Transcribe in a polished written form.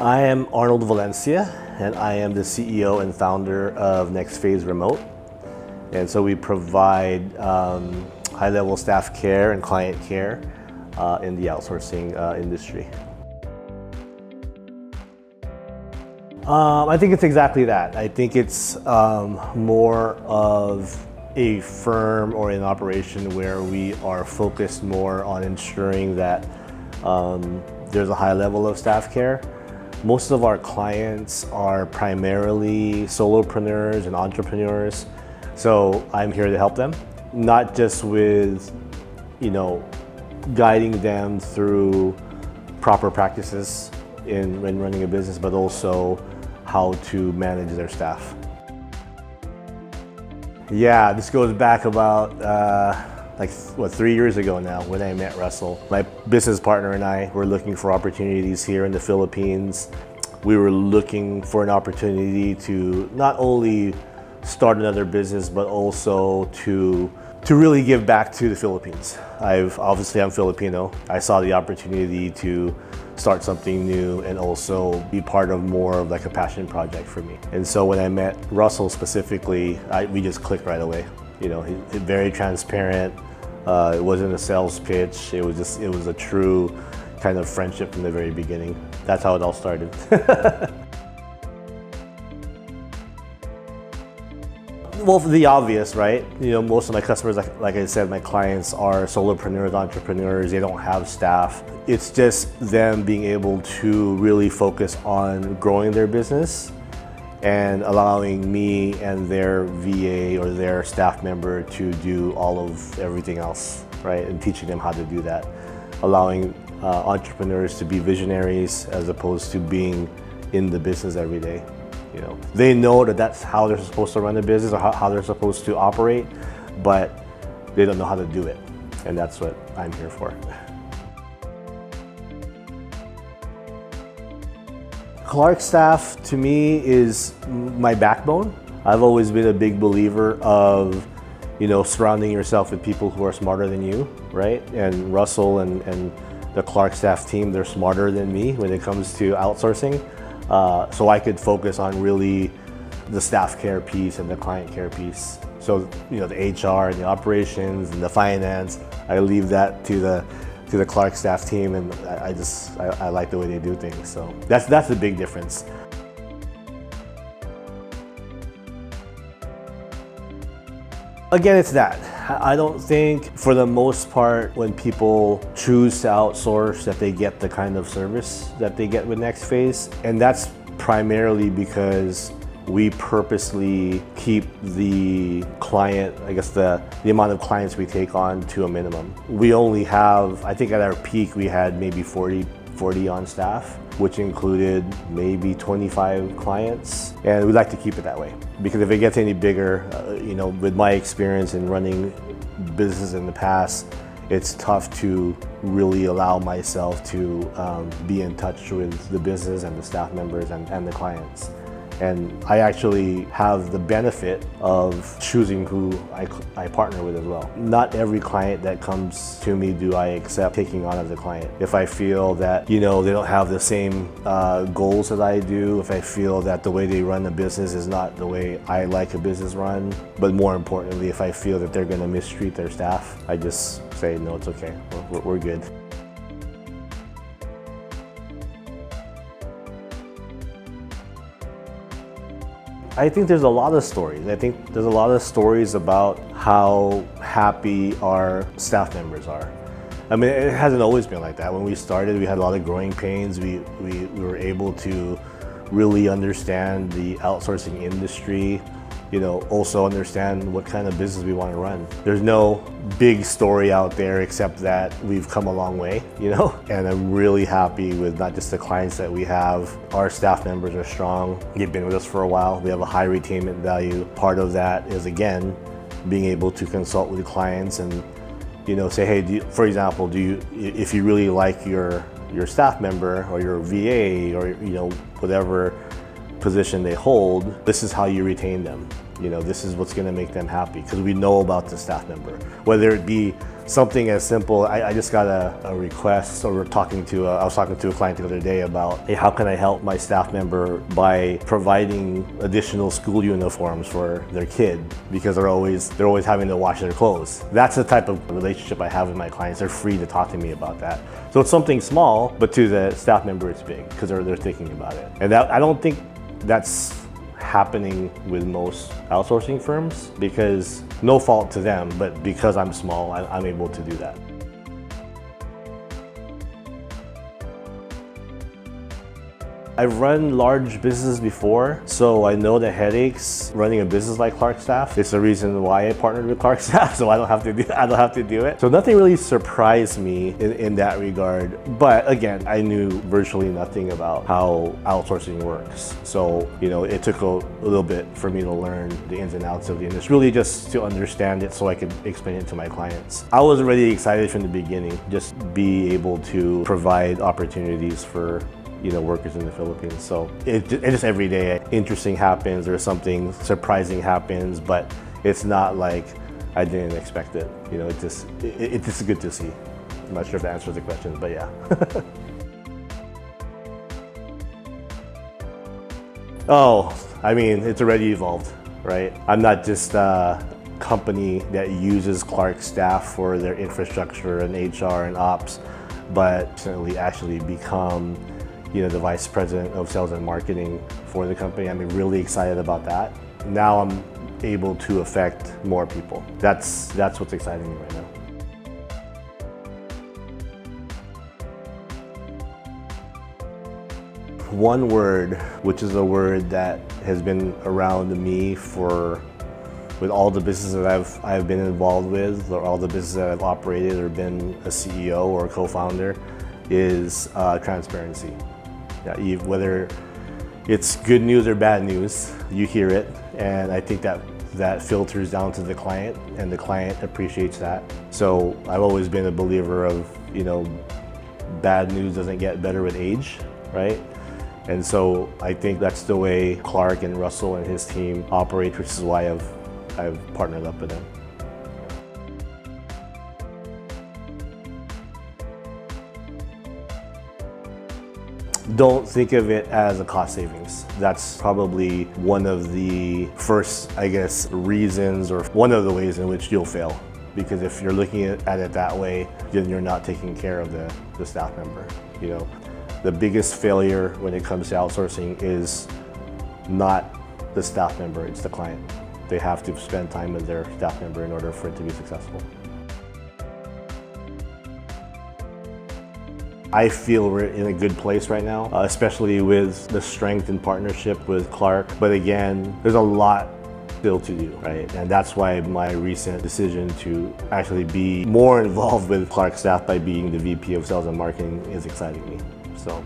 I am Arnold Valencia, and I am the CEO and founder of Next Phase Remote. And so we provide high-level staff care and client care in the outsourcing industry. I think it's exactly that. I think it's more of a firm or an operation where we are focused more on ensuring that there's a high level of staff care. Most of our clients are primarily solopreneurs and entrepreneurs, so I'm here to help them, not just with, guiding them through proper practices when running a business, but also how to manage their staff. Yeah, this goes back about 3 years ago now when I met Russell. My business partner and I were looking for opportunities here in the Philippines. We were looking for an opportunity to not only start another business, but also to really give back to the Philippines. I'm Filipino. I saw the opportunity to start something new and also be part of more of like a passion project for me. And so when I met Russell specifically, we just clicked right away. He's very transparent. It wasn't a sales pitch. It was a true kind of friendship from the very beginning. That's how it all started. Well, for the obvious, right? Most of my customers, like I said, my clients are solopreneurs, entrepreneurs. They don't have staff. It's just them being able to really focus on growing their business and allowing me and their VA or their staff member to do all of everything else, right? And teaching them how to do that. Allowing entrepreneurs to be visionaries as opposed to being in the business every day. They know that that's how they're supposed to run a business or how they're supposed to operate, but they don't know how to do it. And that's what I'm here for. Clark staff to me is my backbone. I've always been a big believer of, surrounding yourself with people who are smarter than you, right? And Russell and the Clark staff team, they're smarter than me when it comes to outsourcing. So I could focus on really the staff care piece and the client care piece. So, the HR and the operations and the finance, I leave that to the Clark staff team, and I like the way they do things. So that's the big difference. Again, it's that. I don't think, for the most part, when people choose to outsource, that they get the kind of service that they get with Next Phase. And that's primarily because we purposely keep the client, the amount of clients we take on to a minimum. We only have, I think at our peak, we had maybe 40 on staff, which included maybe 25 clients. And we like to keep it that way, because if it gets any bigger, with my experience in running business in the past, it's tough to really allow myself to be in touch with the business and the staff members and the clients. And I actually have the benefit of choosing who I partner with as well. Not every client that comes to me do I accept taking on as a client. If I feel that, they don't have the same goals that I do, if I feel that the way they run the business is not the way I like a business run, but more importantly, if I feel that they're gonna mistreat their staff, I just say, no, it's okay, we're good. I think there's a lot of stories. I think there's a lot of stories about how happy our staff members are. I mean, it hasn't always been like that. When we started, we had a lot of growing pains. We were able to really understand the outsourcing industry, also understand what kind of business we want to run. There's no big story out there except that we've come a long way, and I'm really happy with not just the clients that we have. Our staff members are strong. They've been with us for a while. We have a high retainment value. Part of that is, again, being able to consult with the clients and, say, hey, for example, if you really like your staff member or your VA or, whatever position they hold, this is how you retain them. this is what's going to make them happy because we know about the staff member. Whether it be something as simple, I just got a request, or I was talking to a client the other day about, hey, how can I help my staff member by providing additional school uniforms for their kid because they're always having to wash their clothes. That's the type of relationship I have with my clients. They're free to talk to me about that. So it's something small, but to the staff member it's big because they're thinking about it. And I don't think that's happening with most outsourcing firms, because no fault to them, but because I'm small, I'm able to do that. I've run large businesses before, so I know the headaches running a business like Clark Staff. It's the reason why I partnered with Clark Staff, so I don't have to do it. So nothing really surprised me in that regard. But again, I knew virtually nothing about how outsourcing works. So it took a little bit for me to learn the ins and outs of the industry, really just to understand it so I could explain it to my clients. I was already excited from the beginning, just be able to provide opportunities for workers in the Philippines. So it just every day interesting happens or something surprising happens, but it's not like I didn't expect it. It's just good to see. I'm not sure if that answers the question, but yeah. It's already evolved, right? I'm not just a company that uses Clark Staff for their infrastructure and HR and ops, but actually become the Vice President of Sales and Marketing for the company. I'm really excited about that. Now I'm able to affect more people. That's what's exciting me right now. One word, which is a word that has been around me with all the businesses that I've been involved with, or all the businesses that I've operated or been a CEO or a co-founder, is transparency. Whether it's good news or bad news, you hear it, and I think that filters down to the client, and the client appreciates that. So I've always been a believer of, bad news doesn't get better with age, right? And so I think that's the way Clark and Russell and his team operate, which is why I've partnered up with them. Don't think of it as a cost savings. That's probably one of the first, reasons, or one of the ways in which you'll fail. Because if you're looking at it that way, then you're not taking care of the staff member. The biggest failure when it comes to outsourcing is not the staff member, it's the client. They have to spend time with their staff member in order for it to be successful. I feel we're in a good place right now, especially with the strength and partnership with Clark. But again, there's a lot still to do, right? And that's why my recent decision to actually be more involved with Clark Staff by being the VP of Sales and Marketing is exciting me. So